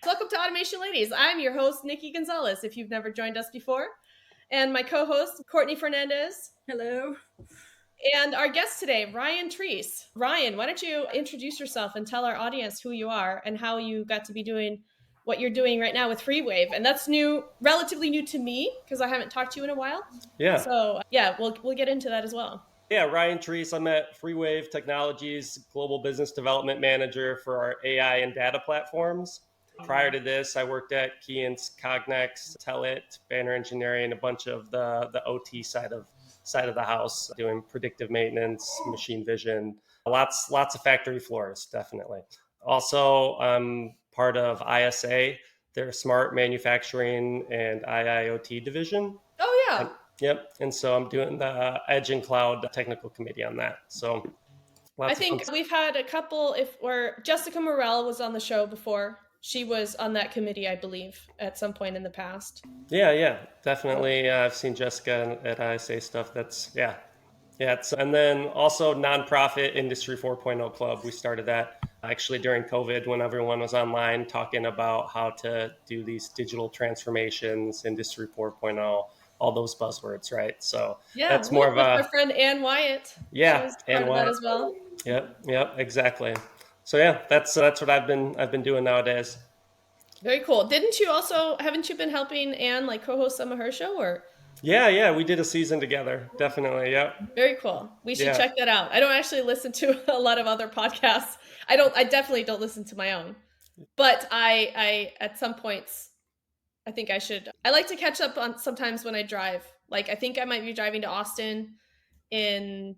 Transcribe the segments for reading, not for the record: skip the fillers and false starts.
Welcome to Automation Ladies. I'm your host, Nikki Gonzalez, if you've never joined us before. And my co-host, Courtney Fernandez. Hello. And our guest today, Ryan Treece. Ryan, why don't you introduce yourself and tell our audience who you are and how you got to be doing what you're doing right now with FreeWave. And that's new, relatively new to me, because I haven't talked to you in a while. Yeah. So yeah, we'll get into that as well. Yeah, Ryan Treece. I'm at FreeWave Technologies, Global Business Development Manager for our AI and data platforms. Prior to this, I worked at Keyence, Cognex, Telit, Banner Engineering, a bunch of the OT side of the house, doing predictive maintenance, machine vision, lots of factory floors, definitely. Also, I'm part of ISA, their smart manufacturing and IIoT division. Oh yeah. Yep. And so I'm doing the Edge and Cloud technical committee on that. So I think we've had a couple, where Jessica Morell was on the show before. She was on that committee, I believe, at some point in the past. Yeah, definitely. I've seen Jessica at ISA stuff. And then also nonprofit Industry 4.0 Club. We started that actually during COVID when everyone was online talking about how to do these digital transformations, Industry 4.0, all those buzzwords, right? So yeah, that's more of our friend Ann Wyatt. Yeah, she was part of that as well. Yep, exactly. So yeah, that's what I've been doing nowadays. Very cool. Haven't you been helping Ann co-host some of her show or? Yeah, we did a season together. Definitely, yep. Very cool. We should check that out. I don't actually listen to a lot of other podcasts. I definitely don't listen to my own. But I at some points I think I should. I like to catch up on sometimes when I drive. I think I might be driving to Austin in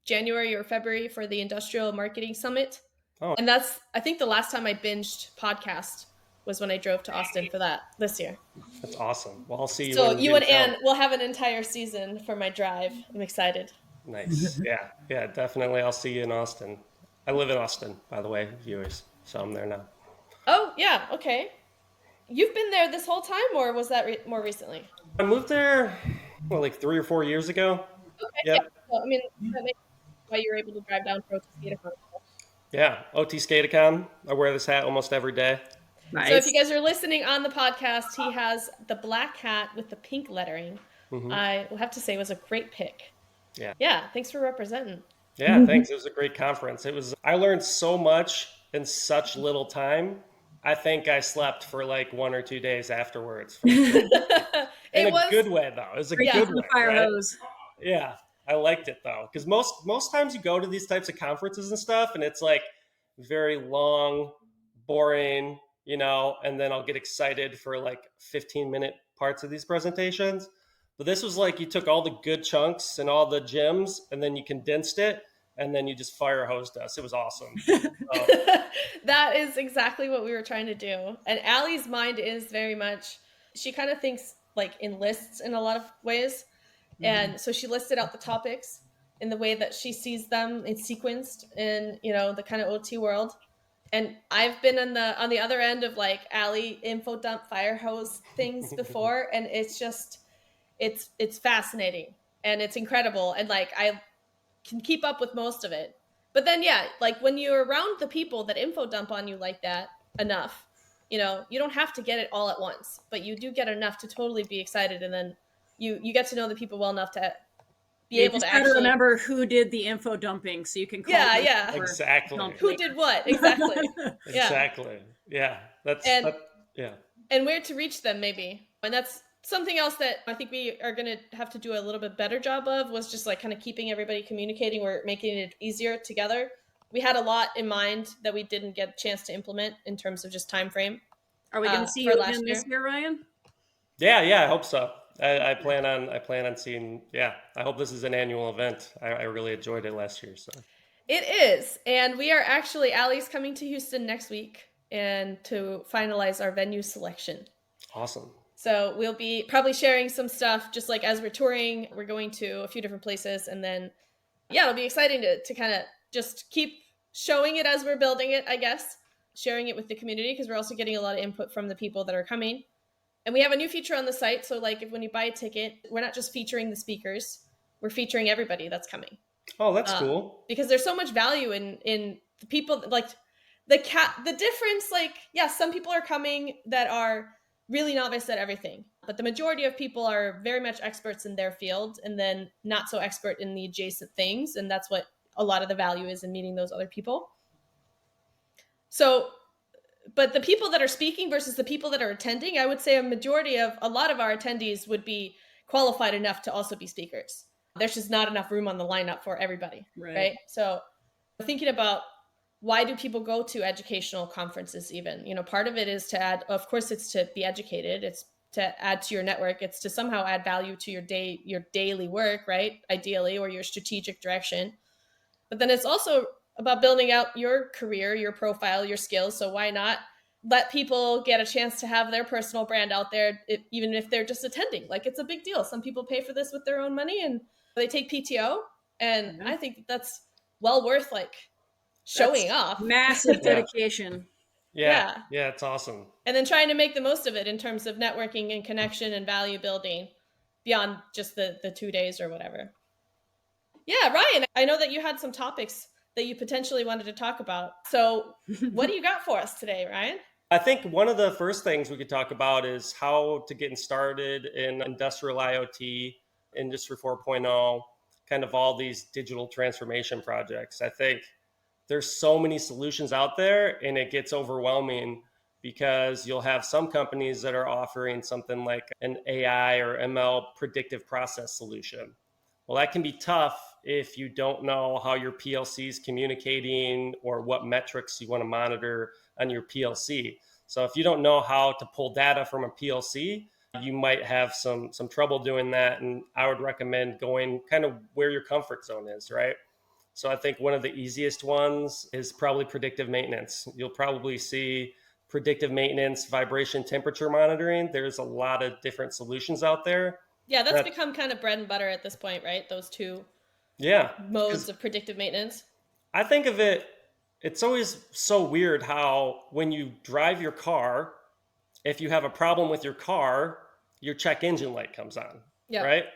January or February for the Industrial Marketing Summit. Oh. And that's, I think the last time I binged podcast was when I drove to Austin for that this year. That's awesome. Well, I'll see you. So you and Ann will have an entire season for my drive. I'm excited. Nice. Yeah, definitely. I'll see you in Austin. I live in Austin, by the way, viewers. So I'm there now. Oh, yeah. Okay. You've been there this whole time, or was that more recently? I moved there, 3 or 4 years ago. Okay. Yep. Yeah. Well, that makes why you're able to drive down for OT Skatacon. Yeah, OT Skatacon. I wear this hat almost every day. Nice. So if you guys are listening on the podcast, he has the black hat with the pink lettering. Mm-hmm. I will have to say it was a great pick. Yeah. Thanks for representing. Yeah, thanks. It was a great conference. I learned so much in such little time. I think I slept for 1 or 2 days afterwards. In a good way, though. It was a good way. Fire hose. Yeah, I liked it though, because most times you go to these types of conferences and stuff, and it's very long, boring, and then I'll get excited for 15-minute parts of these presentations. But this was you took all the good chunks and all the gems, and then you condensed it, and then you just fire hosed us. It was awesome. That is exactly what we were trying to do. And Allie's mind is very much, she kind of thinks in lists in a lot of ways. And so she listed out the topics in the way that she sees them in sequenced in, the kind of OT world. And I've been on the other end of Allie info dump fire hose things before. And it's just, it's fascinating and it's incredible. And I can keep up with most of it. But then, when you're around the people that info dump on you like that enough, you don't have to get it all at once, but you do get enough to totally be excited. And then you get to know the people well enough to be able to actually remember who did the info dumping so you can call exactly who did what exactly. Exactly. Yeah. And where to reach them maybe. And that's something else that I think we are going to have to do a little bit better job of, was just kind of keeping everybody communicating. We're making it easier together. We had a lot in mind that we didn't get a chance to implement in terms of just time frame. Are we going to see you again this year, Ryan? Yeah, I hope so. I plan on seeing. Yeah, I hope this is an annual event. I really enjoyed it last year. So it is, and we are actually, Allie's coming to Houston next week and to finalize our venue selection. Awesome. So we'll be probably sharing some stuff just as we're touring. We're going to a few different places, and then it'll be exciting to kind of just keep showing it as we're building it, I guess, sharing it with the community, because we're also getting a lot of input from the people that are coming. And we have a new feature on the site. So when you buy a ticket, we're not just featuring the speakers, we're featuring everybody that's coming. Oh, that's cool. Because there's so much value in the people, the difference, like, yes, some people are coming that are really novice at everything, but the majority of people are very much experts in their field and then not so expert in the adjacent things. And that's what a lot of the value is in meeting those other people. So, but the people that are speaking versus the people that are attending, I would say a lot of our attendees would be qualified enough to also be speakers. There's just not enough room on the lineup for everybody, right? So thinking about, why do people go to educational conferences even? Part of it is to add, of course, it's to be educated. It's to add to your network. It's to somehow add value to your daily work, right? Ideally, or your strategic direction. But then it's also about building out your career, your profile, your skills. So why not let people get a chance to have their personal brand out there, even if they're just attending? Like, it's a big deal. Some people pay for this with their own money and they take PTO. And I think that's well worth, like, showing off. Massive dedication. Yeah, it's awesome. And then trying to make the most of it in terms of networking and connection and value building beyond just the 2 days or whatever. Yeah, Ryan, I know that you had some topics that you potentially wanted to talk about. So what do you got for us today, Ryan? I think one of the first things we could talk about is how to get started in industrial IoT, Industry 4.0, kind of all these digital transformation projects. I think there's so many solutions out there and it gets overwhelming because you'll have some companies that are offering something like an AI or ML predictive process solution. Well, that can be tough if you don't know how your PLC is communicating or what metrics you want to monitor on your PLC. So if you don't know how to pull data from a PLC, you might have some trouble doing that. And I would recommend going kind of where your comfort zone is, right? So I think one of the easiest ones is probably predictive maintenance. You'll probably see predictive maintenance, vibration, temperature monitoring. There's a lot of different solutions out there. Yeah, that's become kind of bread and butter at this point, right? Those two modes of predictive maintenance. I think of it, it's always so weird how when you drive your car, if you have a problem with your car, your check engine light comes on, right?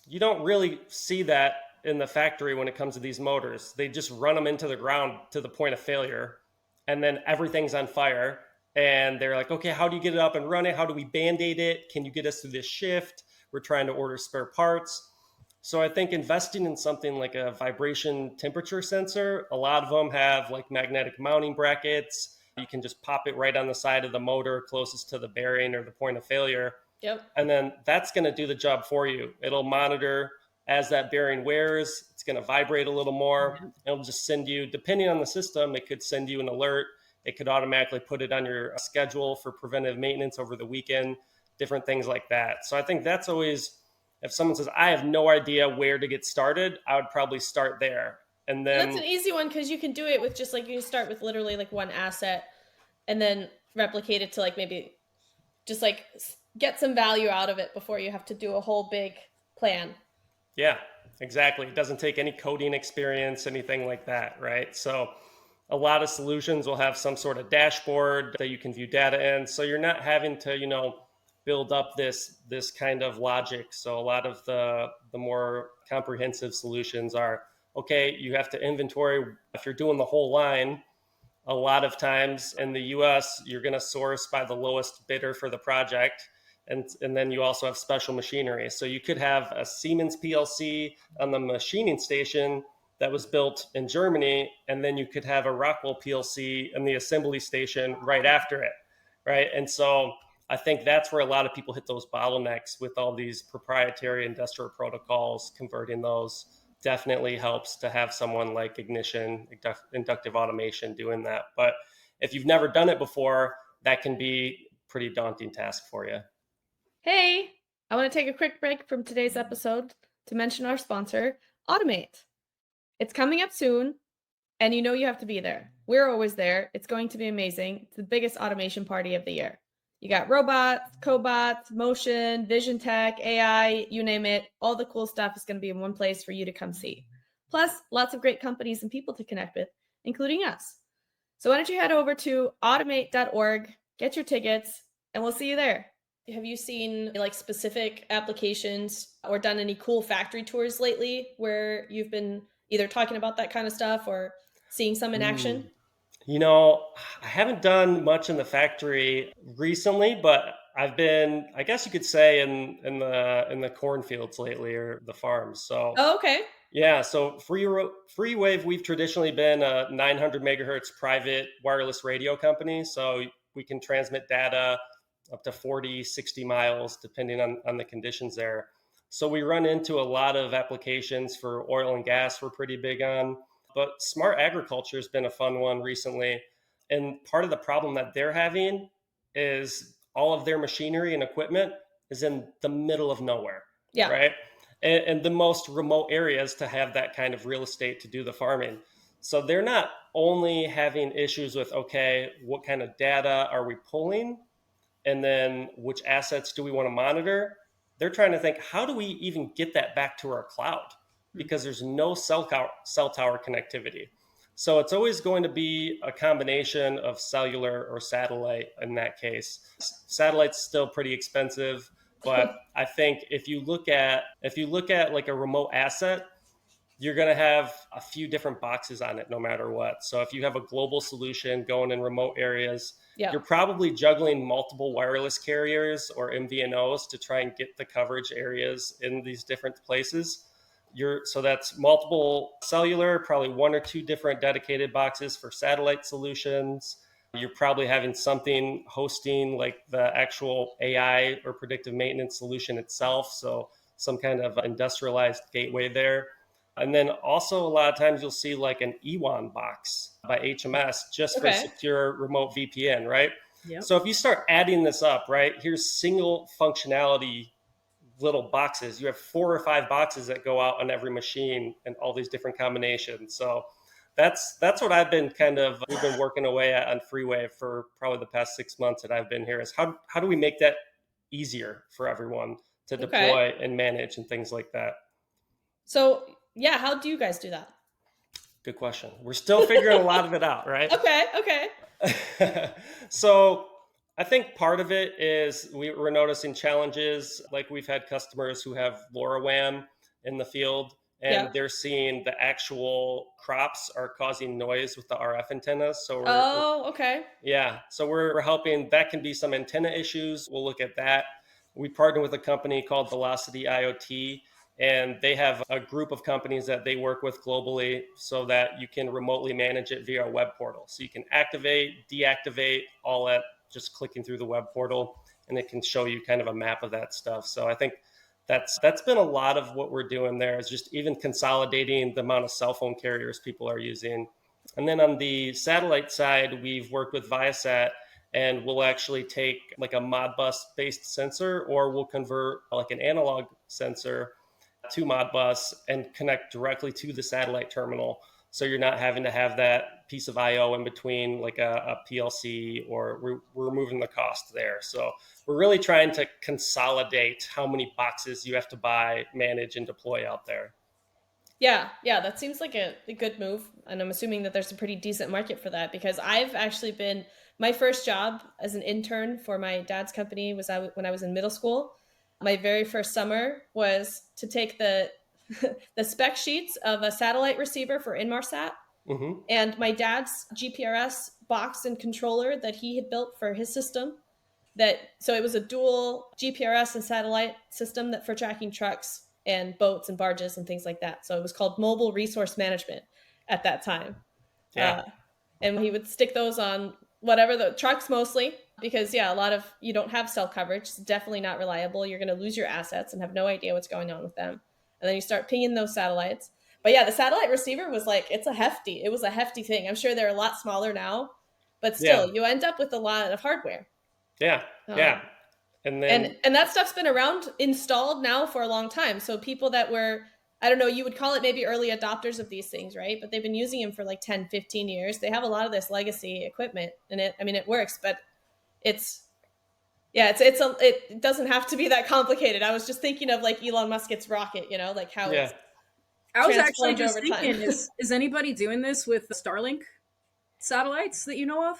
You don't really see that in the factory when it comes to these motors. They just run them into the ground to the point of failure, and then everything's on fire. And they're like, okay, how do you get it up and running? How do we band-aid it? Can you get us through this shift? We're trying to order spare parts. So I think investing in something like a vibration temperature sensor, a lot of them have like magnetic mounting brackets. You can just pop it right on the side of the motor closest to the bearing or the point of failure. And then that's going to do the job for you. It'll monitor as that bearing wears. It's going to vibrate a little more. It'll just send you, depending on the system, it could send you an alert. It could automatically put it on your schedule for preventive maintenance over the weekend, different things like that. So I think that's always, if someone says, I have no idea where to get started, I would probably start there. And then that's an easy one because you can do it with just like, you can start with literally like one asset and then replicate it to like maybe just like get some value out of it before you have to do a whole big plan. Yeah, exactly. It doesn't take any coding experience, anything like that, right? So a lot of solutions will have some sort of dashboard that you can view data in. So you're not having to, build up this kind of logic. So a lot of the more comprehensive solutions are, okay, you have to inventory. If you're doing the whole line, a lot of times in the US, you're going to source by the lowest bidder for the project. And then you also have special machinery. So you could have a Siemens PLC on the machining station that was built in Germany, and then you could have a Rockwell PLC in the assembly station right after it, right? And so I think that's where a lot of people hit those bottlenecks with all these proprietary industrial protocols. Converting those definitely helps to have someone like Ignition, inductive automation doing that. But if you've never done it before, that can be a pretty daunting task for you. Hey, I want to take a quick break from today's episode to mention our sponsor, Automate. It's coming up soon, and you know you have to be there. We're always there. It's going to be amazing. It's the biggest automation party of the year. You got robots, cobots, motion, vision tech, AI, you name it. All the cool stuff is going to be in one place for you to come see. Plus, lots of great companies and people to connect with, including us. So why don't you head over to automate.org, get your tickets, and we'll see you there. Have you seen like specific applications or done any cool factory tours lately where you've been either talking about that kind of stuff or seeing some in action? I haven't done much in the factory recently, but I've been, I guess you could say, in the cornfields lately, or the farms. So Oh, okay. yeah, so FreeWave, we've traditionally been a 900 megahertz private wireless radio company. So we can transmit data up to 40, 60 miles, depending on the conditions there. So we run into a lot of applications for oil and gas, we're pretty big on. But smart agriculture has been a fun one recently. And part of the problem that they're having is all of their machinery and equipment is in the middle of nowhere, Yeah. right? And the most remote areas to have that kind of real estate to do the farming. So they're not only having issues with, okay, what kind of data are we pulling? And then which assets do we want to monitor? They're trying to think, how do we even get that back to our cloud? Because there's no cell tower connectivity. So it's always going to be a combination of cellular or satellite in that case. Satellite's still pretty expensive, but I think if you look at like a remote asset, you're going to have a few different boxes on it no matter what. So if you have a global solution going in remote areas, Yeah. you're probably juggling multiple wireless carriers or MVNOs to try and get the coverage areas in these different places. So that's multiple cellular, probably one or two different dedicated boxes for satellite solutions. You're probably having something hosting like the actual AI or predictive maintenance solution itself. So some kind of industrialized gateway there. And then also a lot of times you'll see like an EWAN box by HMS just for Okay. secure remote VPN, right? Yep. So if you start adding this up, right, here's single functionality little boxes. You have 4 or 5 boxes that go out on every machine and all these different combinations. So that's what we've been working away at on FreeWave for probably the past 6 months that I've been here, is how do we make that easier for everyone to deploy and manage and things like that. So yeah, how do you guys do that? Good question. We're still figuring a lot of it out, right? Okay. So I think part of it is we're noticing challenges. Like we've had customers who have LoRaWAN in the field, and they're seeing the actual crops are causing noise with the RF antennas. So okay. Yeah, so we're helping. That can be some antenna issues. We'll look at that. We partner with a company called Velocity IoT, and they have a group of companies that they work with globally so that you can remotely manage it via a web portal. So you can activate, deactivate, all that just clicking through the web portal, and it can show you kind of a map of that stuff. So I think that's been a lot of what we're doing there, is just even consolidating the amount of cell phone carriers people are using. And then on the satellite side, we've worked with Viasat, and we'll actually take like a Modbus based sensor, or we'll convert like an analog sensor to Modbus and connect directly to the satellite terminal. So you're not having to have that piece of IO in between like a PLC, or we're removing the cost there. So we're really trying to consolidate how many boxes you have to buy, manage, and deploy out there. Yeah, that seems like a good move. And I'm assuming that there's a pretty decent market for that, because I've actually been, my first job as an intern for my dad's company was when I was in middle school. My very first summer was to take the the spec sheets of a satellite receiver for Inmarsat, and my dad's GPRS box and controller that he had built for his system. So it was a dual GPRS and satellite system that for tracking trucks and boats and barges and things like that. So it was called mobile resource management at that time. Yeah. And he would stick those on whatever, the trucks mostly, because a lot of, you don't have cell coverage. It's definitely not reliable. You're going to lose your assets and have no idea what's going on with them. And then you start pinging those satellites. But the satellite receiver was like, it was a hefty thing. I'm sure they're a lot smaller now, but still you end up with a lot of hardware. Yeah. And that stuff's been around, installed now for a long time. So people that were, I don't know, you would call it maybe early adopters of these things, right? But they've been using them for like 10, 15 years. They have a lot of this legacy equipment, and it works, but it doesn't have to be that complicated. I was just thinking of like Elon Musk's rocket, like how it's I was actually just thinking, is anybody doing this with the Starlink satellites that you know of?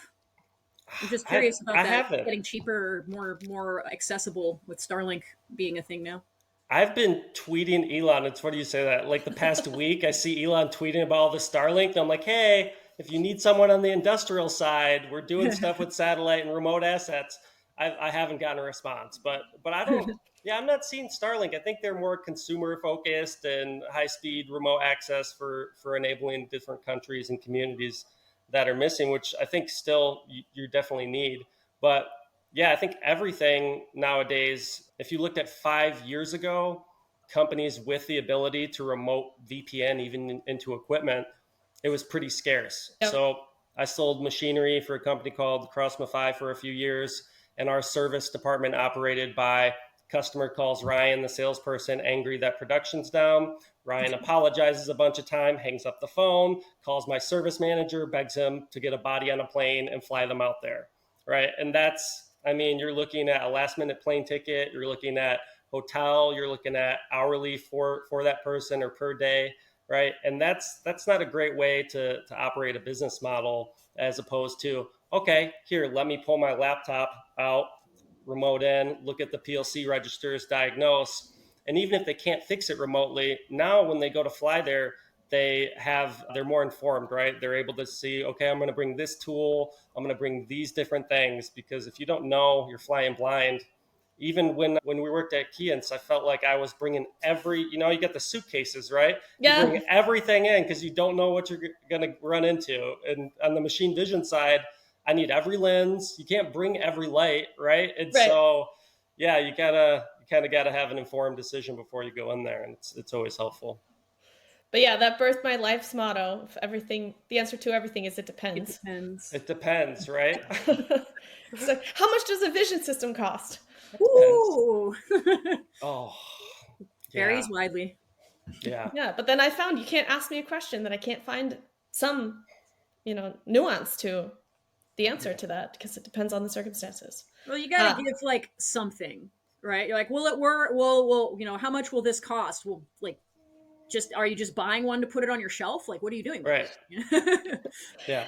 I'm just curious about that getting cheaper, more accessible with Starlink being a thing now. I've been tweeting Elon. It's funny you say that. Like the past week, I see Elon tweeting about all the Starlink. And I'm like, hey, if you need someone on the industrial side, we're doing stuff with satellite and remote assets. I haven't gotten a response, but I don't. Yeah, I'm not seeing Starlink. I think they're more consumer focused and high speed remote access for enabling different countries and communities that are missing, which I think still you definitely need. But yeah, I think everything nowadays, if you looked at 5 years ago, companies with the ability to remote VPN even into equipment, it was pretty scarce. Yep. So I sold machinery for a company called CrossMafI for a few years, and our service department operated by customer calls Ryan, the salesperson, angry that production's down. Ryan apologizes a bunch of time, hangs up the phone, calls my service manager, begs him to get a body on a plane and fly them out there. Right. And that's, I mean, you're looking at a last minute plane ticket, you're looking at hotel, you're looking at hourly for that person or per day. Right. And that's not a great way to operate a business model, as opposed to, okay, here, let me pull my laptop out, remote in, look at the PLC registers, diagnose. And even if they can't fix it remotely, now when they go to fly there, they're more informed, right? They're able to see, okay, I'm going to bring this tool, I'm going to bring these different things, because if you don't know, you're flying blind. Even when we worked at Keyence, I felt like I was bringing you get the suitcases, right? Yeah. You bring everything in because you don't know what you're going to run into. And on the machine vision side, I need every lens. You can't bring every light, right? And Right. so, yeah, you kind of gotta have an informed decision before you go in there, and it's always helpful. But yeah, that birthed my life's motto. The answer to everything is it depends. It depends. It depends, right? So how much does a vision system cost? Ooh. Oh, yeah. Varies widely. Yeah. Yeah, but then I found you can't ask me a question that I can't find some, nuance to the answer to that, because it depends on the circumstances. Well, you got to give like something, right? You're like, will it work? Well, how much will this cost? Well, like, are you just buying one to put it on your shelf? Like, what are you doing? Right. Yeah.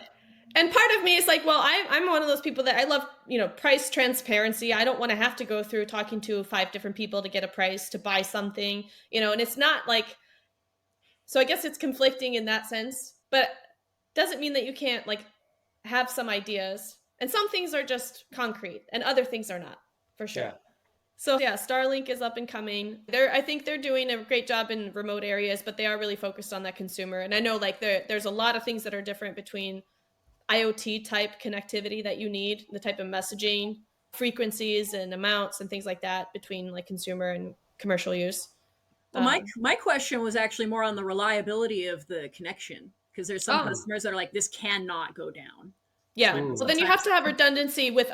And part of me is like, well, I'm one of those people that I love, price transparency. I don't want to have to go through talking to 5 different people to get a price to buy something, and it's not like, so I guess it's conflicting in that sense, but doesn't mean that you can't like have some ideas, and some things are just concrete and other things are not, for sure. Yeah. So yeah, Starlink is up and coming. I think they're doing a great job in remote areas, but they are really focused on that consumer. And I know like there's a lot of things that are different between IoT type connectivity that you need, the type of messaging, frequencies and amounts and things like that between like consumer and commercial use. Well, my question was actually more on the reliability of the connection, because there's some customers that are like, this cannot go down. Yeah. So then you have to have redundancy with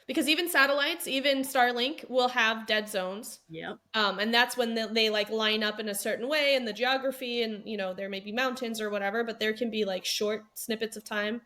because even satellites, even Starlink will have dead zones. Yep. And that's when they like line up in a certain way, and the geography, and there may be mountains or whatever, but there can be like short snippets of time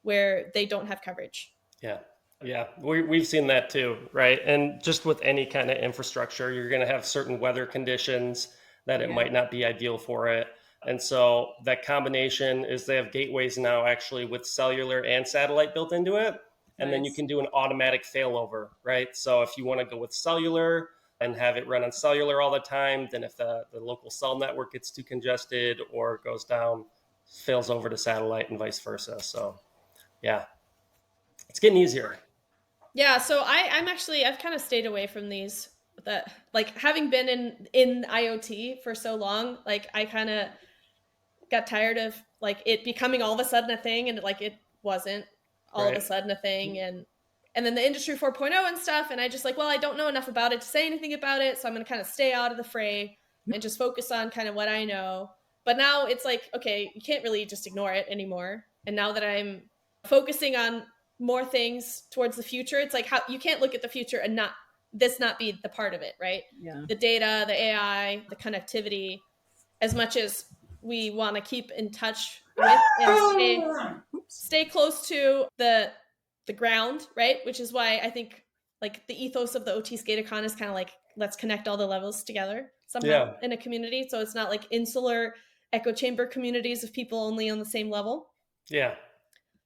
where they don't have coverage. Yeah. Yeah, we've seen that too, right? And just with any kind of infrastructure, you're going to have certain weather conditions that it might not be ideal for it. And so that combination is they have gateways now actually with cellular and satellite built into it. And then you can do an automatic failover, right? So if you want to go with cellular and have it run on cellular all the time, then if the local cell network gets too congested or goes down, fails over to satellite and vice versa. So yeah, it's getting easier. Yeah, so I've kind of stayed away from these, that like having been in IoT for so long, like I kind of got tired of like it becoming all of a sudden a thing, and like it wasn't all of a sudden a thing, and then the industry 4.0 and stuff, and I just like, well, I don't know enough about it to say anything about it, so I'm going to kind of stay out of the fray and just focus on kind of what I know. But now it's like, okay, you can't really just ignore it anymore. And now that I'm focusing on more things towards the future, it's like how you can't look at the future and not be the part of it, right? Yeah. The data, the AI, the connectivity, as much as we want to keep in touch with and stay close to the ground, right? Which is why I think like the ethos of the OT SCADACon is kind of like, let's connect all the levels together somehow in a community. So it's not like insular echo chamber communities of people only on the same level. Yeah.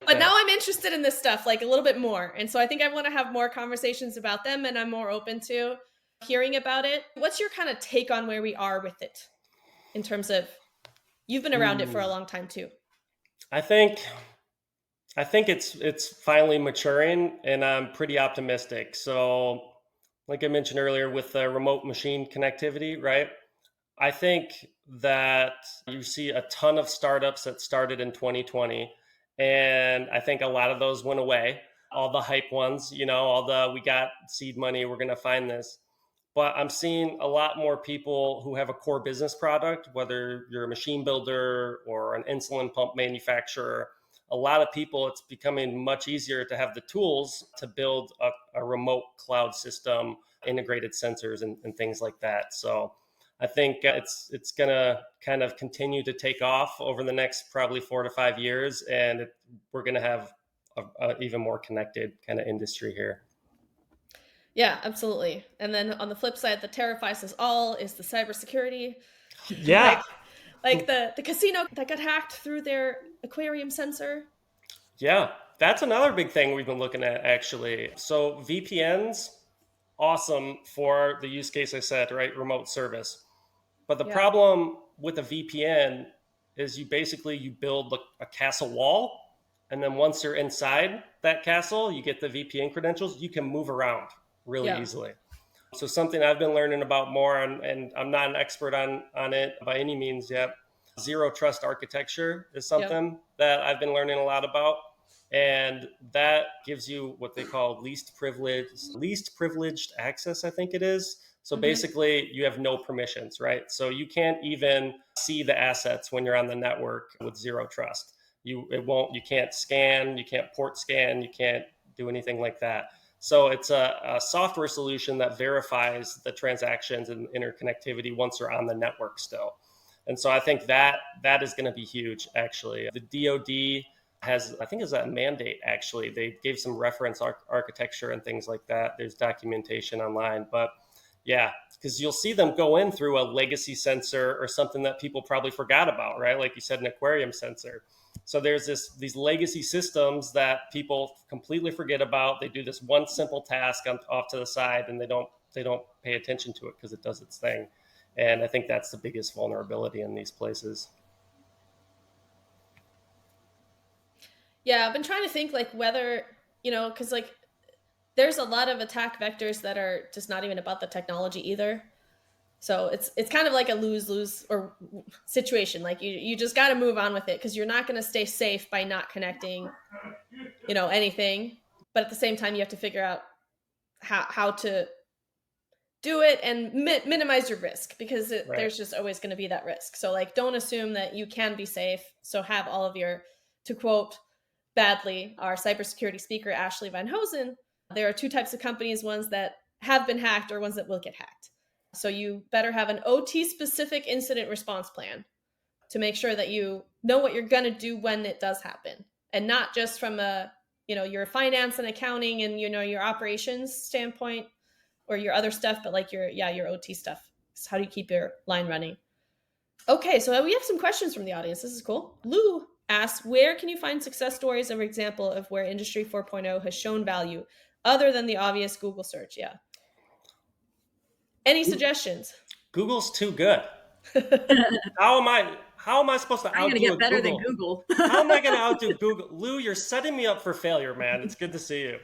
But now I'm interested in this stuff like a little bit more. And so I think I want to have more conversations about them, and I'm more open to hearing about it. What's your kind of take on where we are with it in terms of, you've been around it for a long time too? I think it's finally maturing, and I'm pretty optimistic. So, like I mentioned earlier, with the remote machine connectivity, right? I think that you see a ton of startups that started in 2020, and I think a lot of those went away. All the hype ones, all the we got seed money, we're going to find this. But I'm seeing a lot more people who have a core business product, whether you're a machine builder or an insulin pump manufacturer. A lot of people, it's becoming much easier to have the tools to build a remote cloud system, integrated sensors, and things like that. So I think it's going to kind of continue to take off over the next probably 4 to 5 years, and we're going to have a even more connected kind of industry here. Yeah, absolutely. And then on the flip side, that terrifies us all is the cybersecurity. Yeah. like the casino that got hacked through their aquarium sensor. Yeah, that's another big thing we've been looking at actually. So VPNs, awesome for the use case I said, right? Remote service. But the Yeah. problem with a VPN is you build a castle wall, and then once you're inside that castle, you get the VPN credentials, you can move around really Yeah. easily. So something I've been learning about more, and I'm not an expert on it by any means yet. Zero trust architecture is Yep. something that I've been learning a lot about, and that gives you what they call least privileged access, I think it is. So basically, you have no permissions, right? So you can't even see the assets when you're on the network with zero trust. You can't scan, you can't port scan, you can't do anything like that. So it's a software solution that verifies the transactions and interconnectivity once you're on the network still. And so I think that is going to be huge, actually. The DoD has, I think, is that mandate, actually. They gave some reference architecture and things like that. There's documentation online. But yeah, because you'll see them go in through a legacy sensor or something that people probably forgot about, right? Like you said, an aquarium sensor. So there's these legacy systems that people completely forget about. They do this one simple task off to the side, and they don't pay attention to it because it does its thing. And I think that's the biggest vulnerability in these places. Yeah, I've been trying to think like whether, because like there's a lot of attack vectors that are just not even about the technology either. So it's kind of like a lose-lose or situation. Like you just got to move on with it because you're not going to stay safe by not connecting, anything. But at the same time, you have to figure out how to do it and minimize your risk because Right. there's just always going to be that risk. So like, don't assume that you can be safe. So have all of your, to quote badly our cybersecurity speaker Ashley Van Hosen, there are two types of companies: ones that have been hacked or ones that will get hacked. So you better have an OT specific incident response plan to make sure that you know what you're going to do when it does happen, and not just from a your finance and accounting and your operations standpoint or your other stuff, but like your OT stuff. So how do you keep your line running? Okay, so we have some questions from the audience. This is cool. Lou asks, where can you find success stories or example of where Industry 4.0 has shown value other than the obvious Google search? Yeah. Any suggestions? Google's too good. How am I supposed to How are you going to outdo get better Google? than Google? How am I going to outdo Google? Lou, you're setting me up for failure, man. It's good to see you.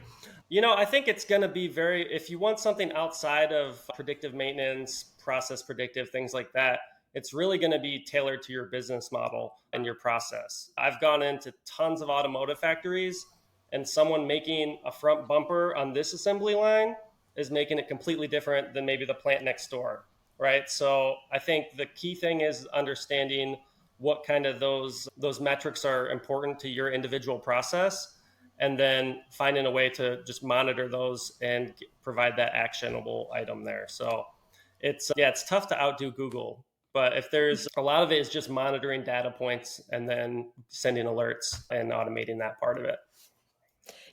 I think it's going to be if you want something outside of predictive maintenance, process predictive, things like that, it's really going to be tailored to your business model and your process. I've gone into tons of automotive factories, and someone making a front bumper on this assembly line is making it completely different than maybe the plant next door, right? So I think the key thing is understanding what kind of those metrics are important to your individual process, and then finding a way to just monitor those and provide that actionable item there. So it's tough to outdo Google, but if there's a lot of it is just monitoring data points and then sending alerts and automating that part of it.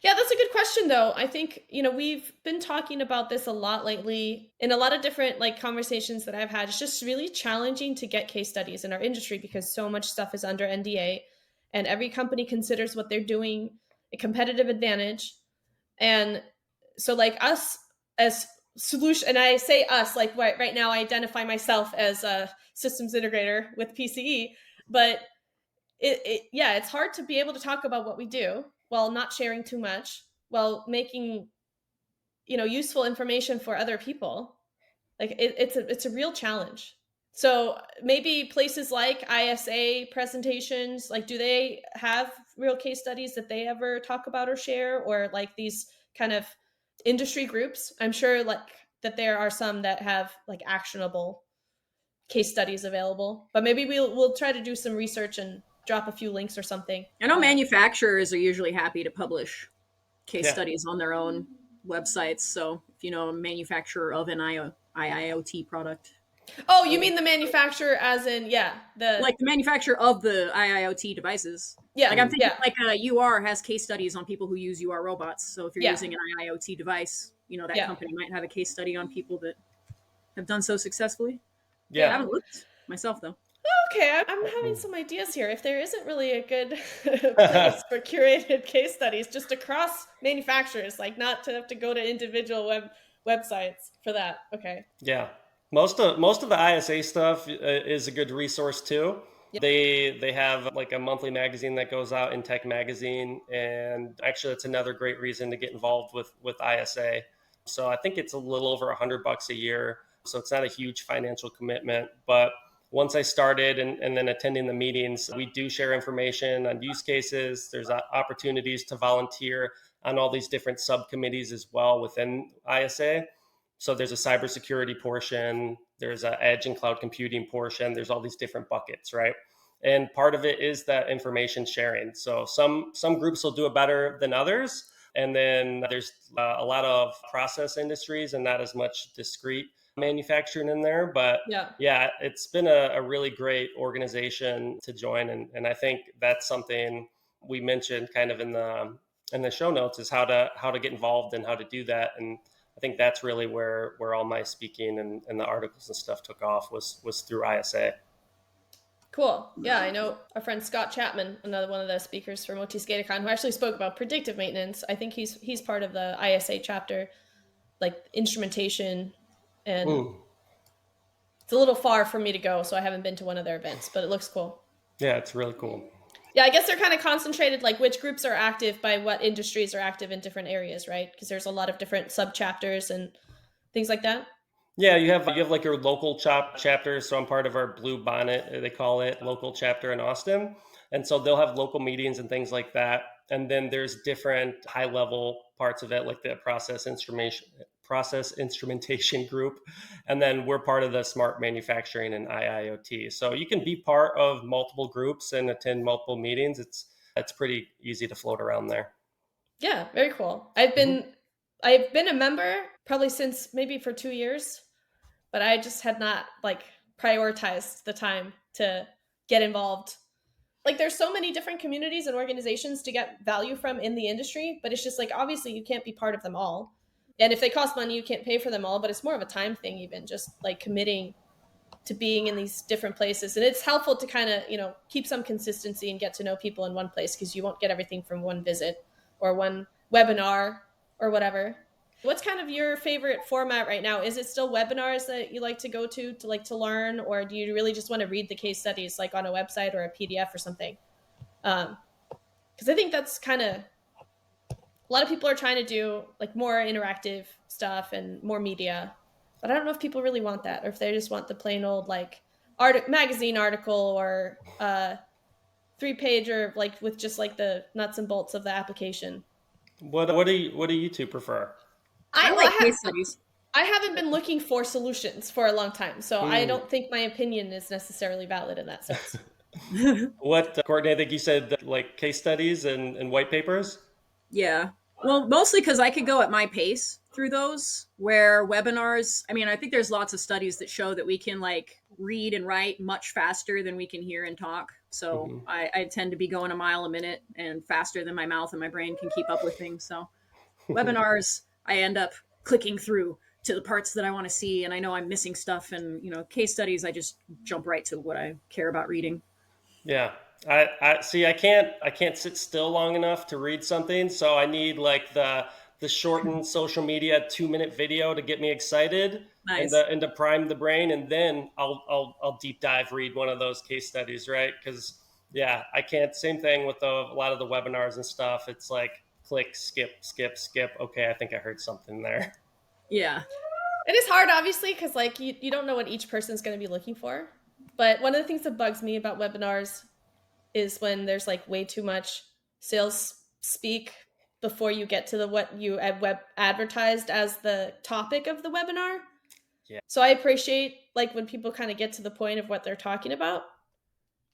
Yeah, that's a good question though. I think, we've been talking about this a lot lately in a lot of different like conversations that I've had. It's just really challenging to get case studies in our industry because so much stuff is under NDA and every company considers what they're doing a competitive advantage. And so like us as solution, and I say us, like right now I identify myself as a systems integrator with PCE, but yeah, it's hard to be able to talk about what we do while not sharing too much, while making, useful information for other people. Like it's a real challenge. So maybe places like ISA presentations, like, do they have real case studies that they ever talk about or share, or like these kind of industry groups? I'm sure like that there are some that have like actionable case studies available, but maybe we'll try to do some research and drop a few links or something. I know manufacturers are usually happy to publish case Yeah. studies on their own websites. So if you know a manufacturer of an IIoT product. Oh, you mean the manufacturer as in, the manufacturer of the IIoT devices. Yeah, Like I'm thinking yeah. UR has case studies on people who use UR robots. So if you're Yeah. using an IIoT device, that Yeah. company might have a case study on people that have done so successfully. Yeah. I haven't looked myself though. Okay, I'm having some ideas here. If there isn't really a good place for curated case studies, just across manufacturers, like not to have to go to individual websites for that. Okay. Yeah. Most of the ISA stuff is a good resource too. Yeah. They have like a monthly magazine that goes out in Tech Magazine, and actually it's another great reason to get involved with ISA. So I think it's a little over $100 a year. So it's not a huge financial commitment, but once I started and then attending the meetings, we do share information on use cases. There's opportunities to volunteer on all these different subcommittees as well within ISA. So there's a cybersecurity portion, there's an edge and cloud computing portion, there's all these different buckets, right? And part of it is that information sharing. So some groups will do it better than others. And then there's a lot of process industries and not as much discrete manufacturing in there. But yeah, it's been a really great organization to join. And I think that's something we mentioned kind of in the show notes, is how to get involved and how to do that. And I think that's really where all my speaking and the articles and stuff took off was through ISA. Cool. Yeah, I know our friend Scott Chapman, another one of the speakers from OT-SCADACon, who actually spoke about predictive maintenance. I think he's part of the ISA chapter, like instrumentation, and it's a little far for me to go, so I haven't been to one of their events, but it looks cool. Yeah, it's really cool. Yeah, I guess they're kind of concentrated, like which groups are active by what industries are active in different areas, right? Because there's a lot of different sub-chapters and things like that. Yeah, you have like your local chapter. So I'm part of our Blue Bonnet, they call it, local chapter in Austin. And so they'll have local meetings and things like that. And then there's different high level parts of it, like the process instrumentation group. And then we're part of the smart manufacturing and IIoT. So you can be part of multiple groups and attend multiple meetings. It's pretty easy to float around there. Yeah, very cool. I've been a member probably since maybe for 2 years, but I just had not like prioritized the time to get involved. Like there's so many different communities and organizations to get value from in the industry, but it's just like, obviously you can't be part of them all. And if they cost money, you can't pay for them all, but it's more of a time thing, even just like committing to being in these different places. And it's helpful to kind of, keep some consistency and get to know people in one place, because you won't get everything from one visit or one webinar or whatever. What's kind of your favorite format right now? Is it still webinars that you like to go to learn, or do you really just want to read the case studies like on a website or a PDF or something? Because I think that's kind of, a lot of people are trying to do like more interactive stuff and more media, but I don't know if people really want that, or if they just want the plain old like magazine article or 3-page, or like with just like the nuts and bolts of the application. What do you two prefer? I like case studies. I haven't been looking for solutions for a long time, so I don't think my opinion is necessarily valid in that sense. What, Courtney, I think you said like case studies and white papers? Yeah. Well, mostly because I could go at my pace through those, where webinars, I think there's lots of studies that show that we can like read and write much faster than we can hear and talk. So I tend to be going a mile a minute and faster than my mouth and my brain can keep up with things. So webinars, I end up clicking through to the parts that I want to see, and I know I'm missing stuff. And case studies, I just jump right to what I care about reading. Yeah, I see. I can't sit still long enough to read something, so I need like the shortened social media 2-minute video to get me excited. Nice. and to prime the brain, and then I'll deep dive read one of those case studies, right? Because Yeah, I can't. Same thing with a lot of the webinars and stuff. It's like click, skip, skip, skip. Okay, I think I heard something there. Yeah. It is hard, obviously, because like you don't know what each person's going to be looking for. But one of the things that bugs me about webinars is when there's like way too much sales speak before you get to the what you web advertised as the topic of the webinar. Yeah. So I appreciate like when people kind of get to the point of what they're talking about.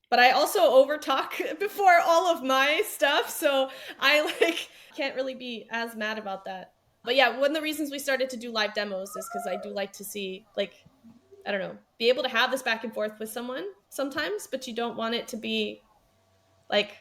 But I also over talk before all of my stuff, so I like can't really be as mad about that. But yeah, one of the reasons we started to do live demos is because I do like to see like I don't know, be able to have this back and forth with someone sometimes, but you don't want it to be like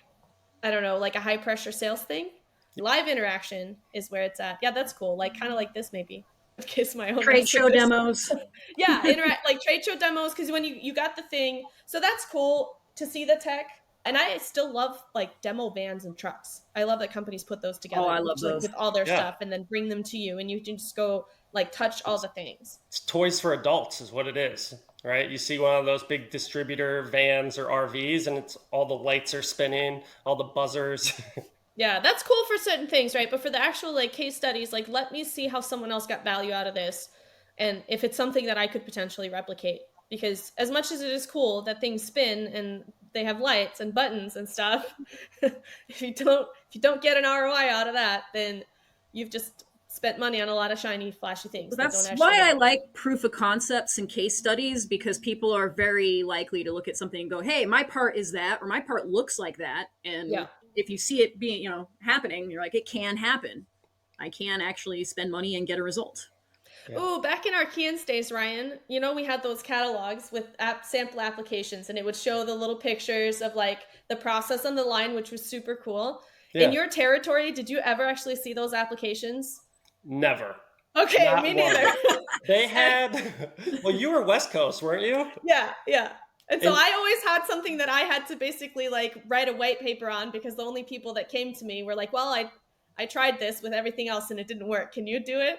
I don't know, like a high pressure sales thing. Live interaction is where it's at. Yeah, that's cool. Like kind of like this maybe. Kiss my own Trade show demos. Yeah, interact like trade show demos because when you got the thing, so that's cool to see the tech. And I still love like demo vans and trucks. I love that companies put those together. Oh, I love those. With all their stuff and then bring them to you and you can just go like touch all the things. It's toys for adults is what it is, right? You see one of those big distributor vans or RVs and it's all the lights are spinning, all the buzzers. Yeah, that's cool for certain things, right? But for the actual like case studies, like let me see how someone else got value out of this and if it's something that I could potentially replicate. Because as much as it is cool that things spin and they have lights and buttons and stuff, if you don't get an ROI out of that, then you've just spent money on a lot of shiny, flashy things. Well, that's why I like proof of concepts and case studies, because people are very likely to look at something and go, hey, my part is that, or my part looks like that. And if you see it being, happening, you're like, it can happen. I can actually spend money and get a result. Yeah. Oh, back in our Keyence days, Ryan, we had those catalogs with sample applications and it would show the little pictures of like the process on the line, which was super cool. Yeah. In your territory, did you ever actually see those applications? Never. Okay, not me neither. They had, well, you were West Coast, weren't you? Yeah. And so I always had something that I had to basically like write a white paper on because the only people that came to me were like, well, I tried this with everything else and it didn't work. Can you do it?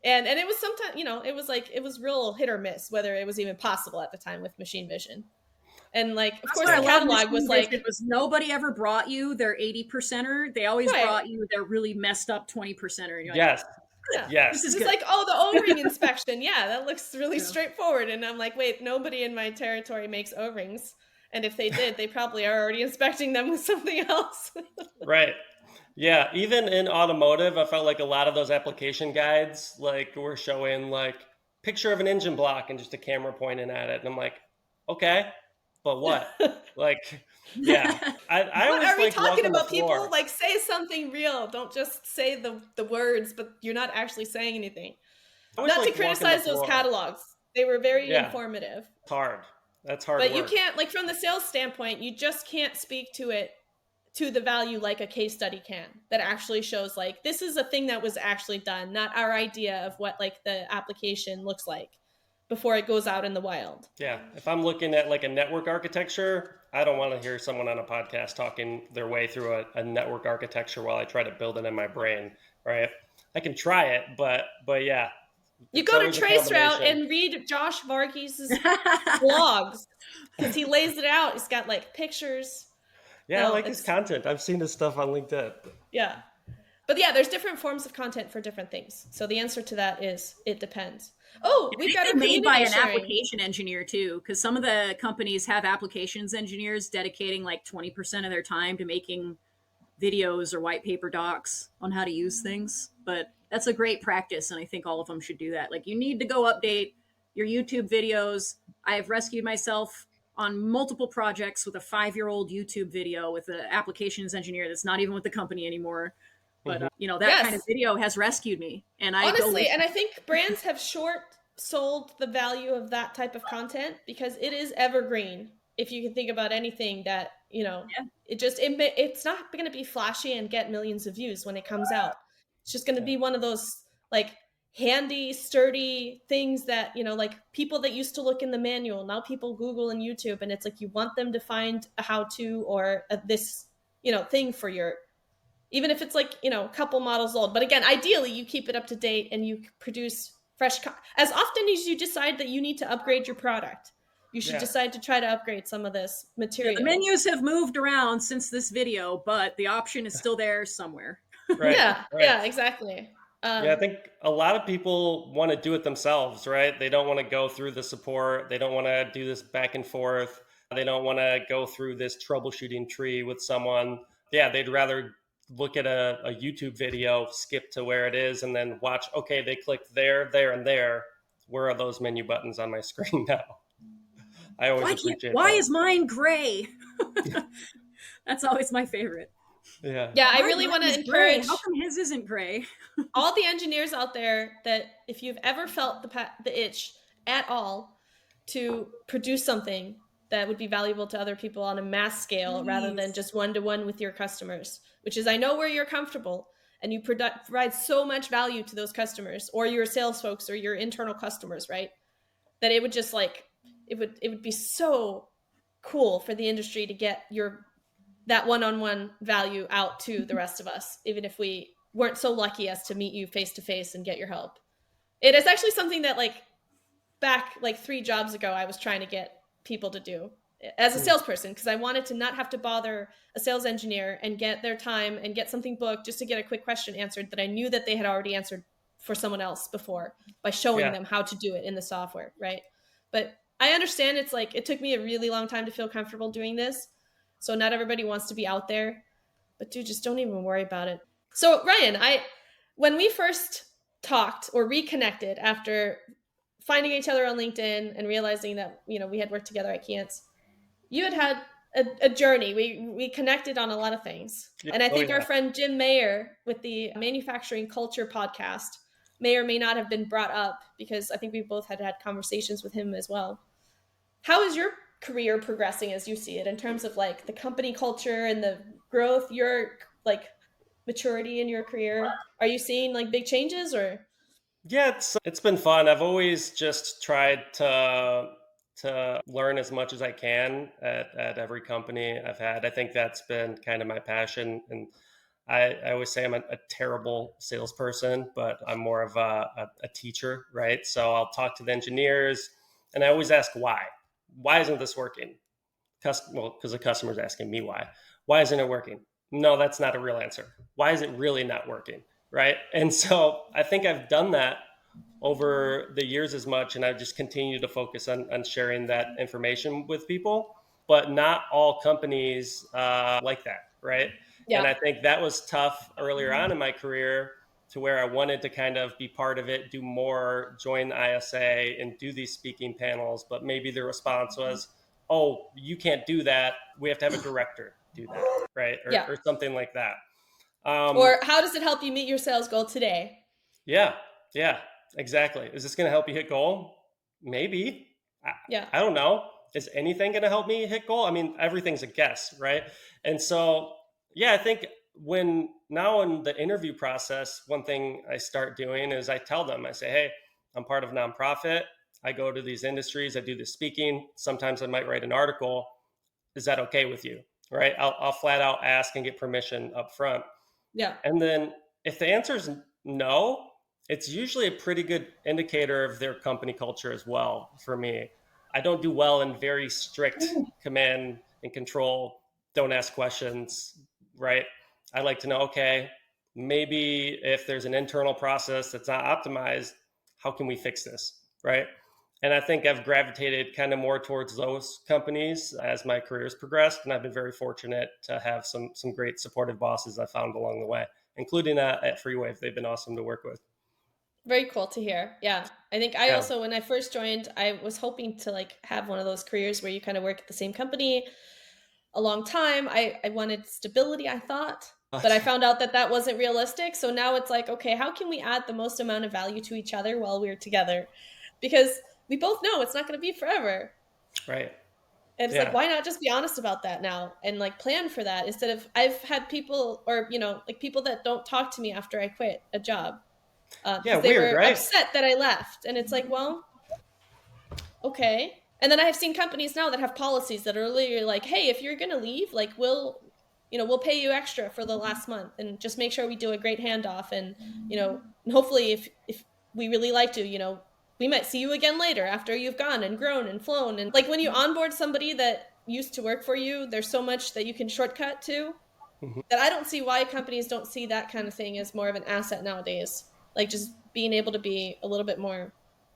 And it was sometimes, it was real hit or miss whether it was even possible at the time with machine vision. And like, of course, the catalog was like, nobody ever brought you their 80%er. They always brought you their really messed up 20%er. Yes. Like, yes. This is like, oh, the O-ring inspection. Yeah, that looks really straightforward. And I'm like, wait, nobody in my territory makes O-rings. And if they did, they probably are already inspecting them with something else. Right. Yeah, even in automotive, I felt like a lot of those application guides like were showing like picture of an engine block and just a camera pointing at it. And I'm like, okay, but what? Like, yeah. I what are we talking about, people? Like, say something real. Don't just say the words, but you're not actually saying anything. Not to criticize those catalogs. They were very informative. It's hard. That's hard But work. You can't, like from the sales standpoint, you just can't speak to it to the value like a case study can that actually shows like this is a thing that was actually done, not our idea of what like the application looks like before it goes out in the wild. Yeah. If I'm looking at like a network architecture, I don't want to hear someone on a podcast talking their way through a network architecture while I try to build it in my brain, right? I can try it, but yeah. You go to Traceroute and read Josh Varghese' blogs because he lays it out. He's got like pictures. Yeah, I like his content. I've seen his stuff on LinkedIn. Yeah. But yeah, there's different forms of content for different things. So the answer to that is it depends. Oh, we've got a made by an application engineer too, because some of the companies have applications engineers dedicating like 20% of their time to making videos or white paper docs on how to use things. But that's a great practice, and I think all of them should do that. Like, you need to go update your YouTube videos. I have rescued myself on multiple projects with a 5-year-old YouTube video with an applications engineer that's not even with the company anymore. But, that kind of video has rescued me. And I honestly, and I think brands have short sold the value of that type of content because it is evergreen. If you can think about anything that, it's not going to be flashy and get millions of views when it comes out. It's just going to be one of those like handy, sturdy things that, like people that used to look in the manual, now people Google and YouTube, and it's like you want them to find a how-to or this, thing for your, even if it's like, a couple models old. But again, ideally you keep it up to date and you produce fresh, as often as you decide that you need to upgrade your product, you should decide to try to upgrade some of this material. Yeah, the menus have moved around since this video, but the option is still there somewhere. Right. Yeah, exactly. I think a lot of people want to do it themselves, right? They don't want to go through the support. They don't want to do this back and forth. They don't want to go through this troubleshooting tree with someone. Yeah, they'd rather look at a YouTube video, skip to where it is, and then watch, okay, they clicked there, there, and there. Where are those menu buttons on my screen now? I always appreciate why that. is mine gray? That's always my favorite. Yeah, I really want to encourage. Gray. How come his isn't gray? All the engineers out there, that if you've ever felt the itch at all to produce something that would be valuable to other people on a mass scale, rather than just one-to-one with your customers, which is, I know where you're comfortable and you provide so much value to those customers or your sales folks or your internal customers, right? That it would just like, it would be so cool for the industry to get that one-on-one value out to the rest of us, even if we weren't so lucky as to meet you face to face and get your help. It is actually something that back 3 jobs ago, I was trying to get people to do as a salesperson, because I wanted to not have to bother a sales engineer and get their time and get something booked just to get a quick question answered that I knew that they had already answered for someone else before by showing them how to do it in the software, right? But I understand it's it took me a really long time to feel comfortable doing this. So not everybody wants to be out there, but dude, just don't even worry about it. So Ryan, when we first talked or reconnected after finding each other on LinkedIn and realizing that, we had worked together at Keyence, you had a journey. We connected on a lot of things. And I think our friend Jim Mayer with the Manufacturing Culture podcast may or may not have been brought up, because I think we both had conversations with him as well. How is your career progressing as you see it, in terms of the company culture and the growth, your maturity in your career? Are you seeing big changes or? Yeah, it's been fun. I've always just tried to learn as much as I can at every company I've had. I think that's been kind of my passion. And I always say I'm a terrible salesperson, but I'm more of a teacher, right? So I'll talk to the engineers and I always ask why. Why isn't this working? Well, because the customer's asking me why. Why isn't it working? No, that's not a real answer. Why is it really not working? Right. And so I think I've done that over the years as much, and I've just continued to focus on sharing that information with people. But not all companies like that, right? Yeah. And I think that was tough earlier on in my career, to where I wanted to kind of be part of it, do more, join the ISA and do these speaking panels. But maybe the response was, oh, you can't do that. We have to have a director do that, right? Or something like that. Or how does it help you meet your sales goal today? Yeah, exactly. Is this going to help you hit goal? Maybe. I don't know. Is anything going to help me hit goal? I mean, everything's a guess, right? And so, I think now in the interview process, one thing I start doing is I tell them, I say, hey, I'm part of a nonprofit. I go to these industries. I do this speaking. Sometimes I might write an article. Is that okay with you? Right? I'll flat out ask and get permission up front. Yeah. And then if the answer is no, it's usually a pretty good indicator of their company culture as well for me. I don't do well in very strict command and control, don't ask questions, right? I like to know, okay, maybe if there's an internal process that's not optimized, how can we fix this, right? And I think I've gravitated kind of more towards those companies as my career's progressed. And I've been very fortunate to have some great supportive bosses I found along the way, including at FreeWave. They've been awesome to work with. Very cool to hear. Yeah. I think I also, when I first joined, I was hoping to have one of those careers where you kind of work at the same company a long time. I wanted stability, I thought, but I found out that wasn't realistic. So now it's okay, how can we add the most amount of value to each other while we're together? Because we both know it's not going to be forever. Right. And it's why not just be honest about that now and plan for that, instead of, I've had people or, people that don't talk to me after I quit a job. Because they were upset that I left. And it's well, okay. And then I have seen companies now that have policies that are literally hey, if you're going to leave, we'll pay you extra for the last month and just make sure we do a great handoff. And, hopefully if we really like to, we might see you again later after you've gone and grown and flown. And like when you onboard somebody that used to work for you, there's so much that you can shortcut to that I don't see why companies don't see that kind of thing as more of an asset nowadays. Like just being able to be a little bit more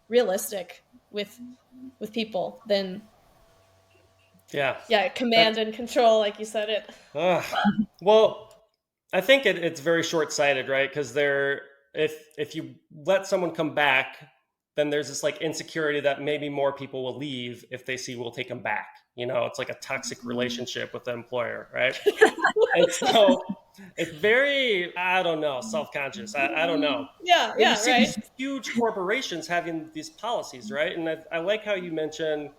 realistic with people than command and control, like you said it. Well, I think it's very short-sighted, right? Because if you let someone come back, then there's this like insecurity that maybe more people will leave if they see we'll take them back. It's like a toxic relationship with the employer, right? And so it's very, I don't know, self-conscious. I don't know. Yeah, But you see right. these huge corporations having these policies, right? And I like how you mentioned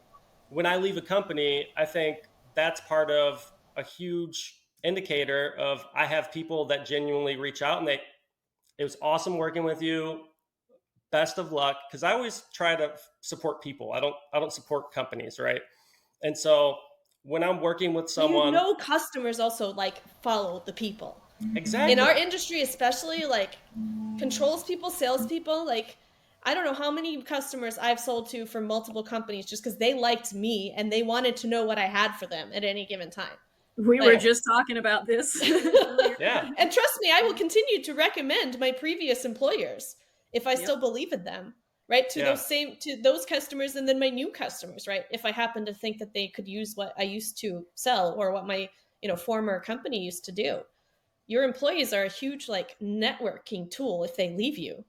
when I leave a company, I think that's part of a huge indicator of I have people that genuinely reach out and it was awesome working with you. Best of luck. Because I always try to support people. I don't support companies, right? And so when I'm working with someone, customers also like follow the people. Exactly. In our industry, especially, like controls people, salespeople, like I don't know how many customers I've sold to from multiple companies just because they liked me and they wanted to know what I had for them at any given time. We were just talking about this. Yeah. And trust me, I will continue to recommend my previous employers if I still believe in them, right? To those customers and then my new customers, right? If I happen to think that they could use what I used to sell or what my, former company used to do. Your employees are a huge like networking tool if they leave you.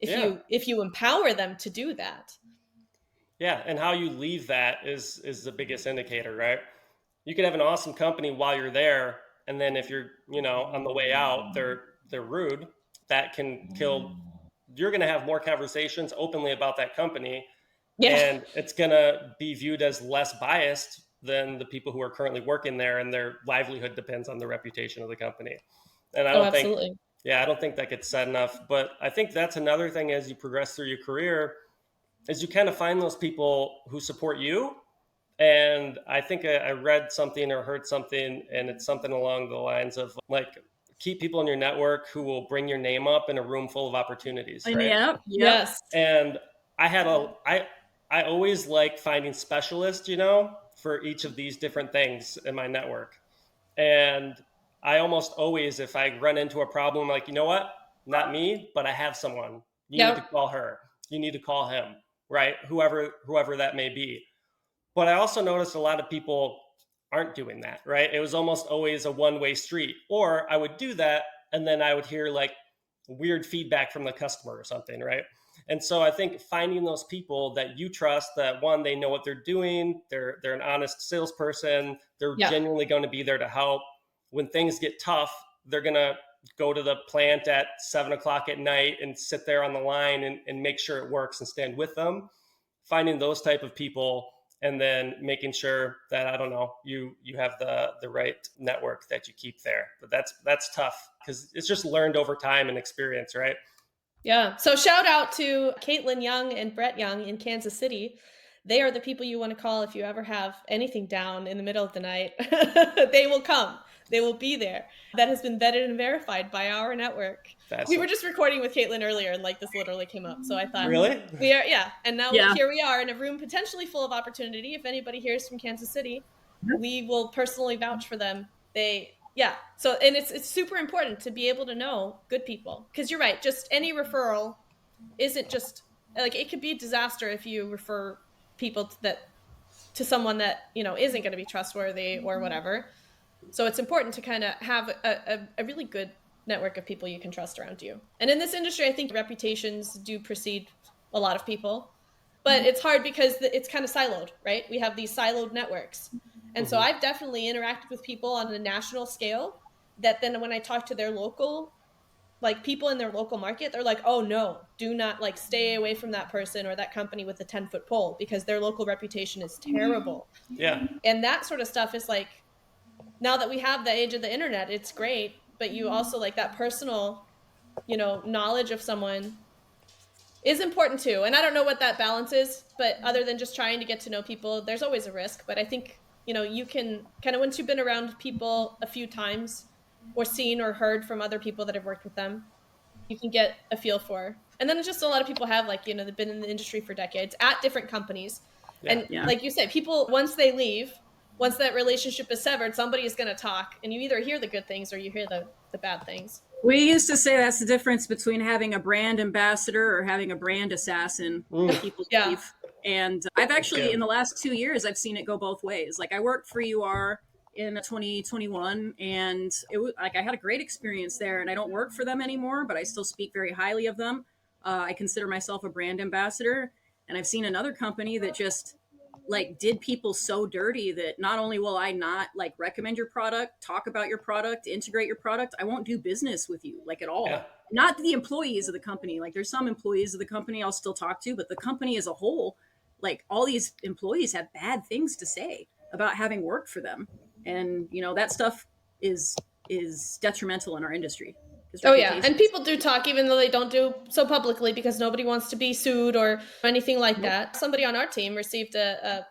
If you empower them to do that. Yeah, and how you leave that is the biggest indicator, right? You could have an awesome company while you're there, and then if you're, on the way out, they're rude. That can kill. You're going to have more conversations openly about that company, and it's going to be viewed as less biased than the people who are currently working there, and their livelihood depends on the reputation of the company. And I don't absolutely. I don't think that gets said enough. But I think that's another thing as you progress through your career is you kind of find those people who support you. And I think I read something or heard something, and it's something along the lines of like, keep people in your network who will bring your name up in a room full of opportunities, right? Yes. And I always like finding specialists, for each of these different things in my network. And I almost always, if I run into a problem, like, you know what? Not me, but I have someone. You need to call her. You need to call him, right? Whoever that may be. But I also noticed a lot of people aren't doing that, right? It was almost always a one-way street. Or I would do that, and then I would hear like weird feedback from the customer or something, right? And so I think finding those people that you trust, that one, they know what they're doing, they're an honest salesperson, they're genuinely going to be there to help. When things get tough, they're going to go to the plant at 7:00 at night and sit there on the line and make sure it works and stand with them. Finding those type of people, and then making sure that, I don't know, you have the right network that you keep there. But that's tough because it's just learned over time and experience, right? Yeah. So shout out to Caitlin Young and Brett Young in Kansas City. They are the people you want to call if you ever have anything down in the middle of the night. They will come. They will be there. That has been vetted and verified by our network. We were just recording with Caitlin earlier, and like this literally came up. So I thought, really, we are, and now here we are in a room potentially full of opportunity. If anybody hears from Kansas City, we will personally vouch for them. So, and it's super important to be able to know good people, because you're right. Just any referral isn't just like, it could be a disaster if you refer people to someone that isn't going to be trustworthy or whatever. So it's important to kind of have a really good network of people you can trust around you. And in this industry, I think reputations do precede a lot of people, but it's hard because it's kind of siloed, right? We have these siloed networks. And so I've definitely interacted with people on a national scale that then when I talk to their local, like people in their local market, they're like, oh no, do not, like, stay away from that person or that company with a 10-foot pole because their local reputation is terrible. Yeah. And that sort of stuff is like, now that we have the age of the internet, it's great, but you also like that personal, knowledge of someone is important too. And I don't know what that balance is, but other than just trying to get to know people, there's always a risk. But I think, you can kind of, once you've been around people a few times or seen or heard from other people that have worked with them, you can get a feel for. And then just a lot of people have like, they've been in the industry for decades at different companies. And like you said, people, once they leave, once that relationship is severed, somebody is going to talk, and you either hear the good things or you hear the bad things. We used to say that's the difference between having a brand ambassador or having a brand assassin when people leave. And I've actually, in the last 2 years, I've seen it go both ways. Like I worked for UR in 2021, and it was like I had a great experience there. And I don't work for them anymore, but I still speak very highly of them. I consider myself a brand ambassador. And I've seen another company that just like did people so dirty that not only will I not like recommend your product, talk about your product, integrate your product, I won't do business with you like at all. Yeah. Not the employees of the company. Like there's some employees of the company I'll still talk to, but the company as a whole, like all these employees have bad things to say about having worked for them. And that stuff is detrimental in our industry. Oh yeah, and people do talk even though they don't do so publicly because nobody wants to be sued or anything like that. Somebody on our team received a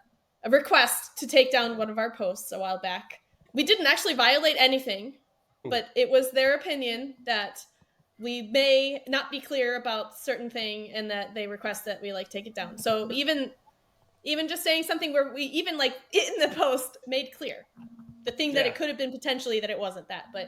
request to take down one of our posts a while back. We didn't actually violate anything, but it was their opinion that we may not be clear about certain thing and that they request that we like take it down. So even just saying something where we even like in the post made clear the thing that it could have been potentially that it wasn't that, but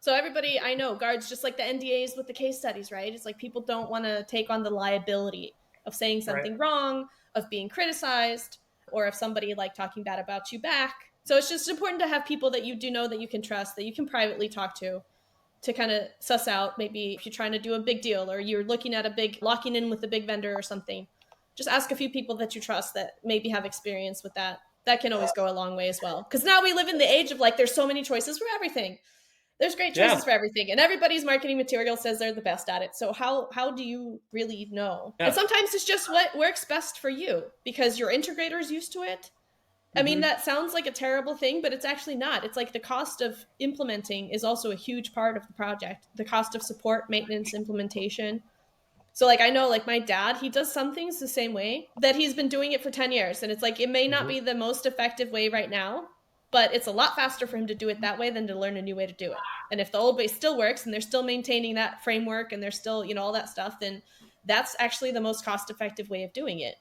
So everybody, I know, guards just like the NDAs with the case studies, right? It's like people don't want to take on the liability of saying something wrong, of being criticized, or of somebody like talking bad about you back. So it's just important to have people that you do know that you can trust, that you can privately talk to kind of suss out maybe if you're trying to do a big deal or you're looking at locking in with a big vendor or something. Just ask a few people that you trust that maybe have experience with that. That can always go a long way as well. Because now we live in the age of like, there's so many choices for everything. There's great choices for everything, and everybody's marketing material says they're the best at it. So how do you really know? And sometimes it's just what works best for you because your integrator's used to it. I mean, that sounds like a terrible thing, but it's actually not. It's like the cost of implementing is also a huge part of the project. The cost of support, maintenance, implementation. So like I know like my dad, he does some things the same way that he's been doing it for 10 years. And it's like it may not be the most effective way right now, but it's a lot faster for him to do it that way than to learn a new way to do it. And if the old way still works and they're still maintaining that framework and they're still, all that stuff, then that's actually the most cost-effective way of doing it.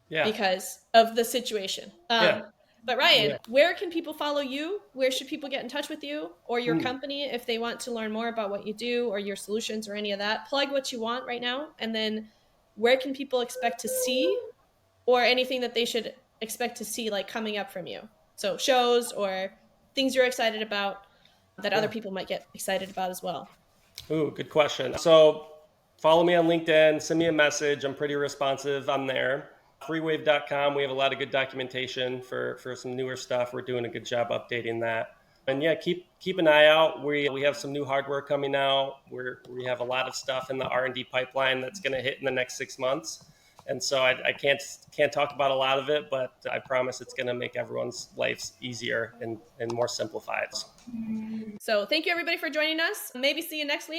Yeah. Because of the situation. But Ryan, where can people follow you? Where should people get in touch with you or your company if they want to learn more about what you do or your solutions or any of that? Plug what you want right now. And then where can people expect to see or anything that they should expect to see like coming up from you? So shows or things you're excited about that other people might get excited about as well. Ooh, good question. So follow me on LinkedIn, send me a message. I'm pretty responsive on there. FreeWave.com, we have a lot of good documentation for some newer stuff. We're doing a good job updating that. And keep an eye out. We have some new hardware coming out. We have a lot of stuff in the R&D pipeline that's going to hit in the next 6 months. And so I can't talk about a lot of it, but I promise it's going to make everyone's lives easier and more simplified. So thank you everybody for joining us. Maybe see you next week.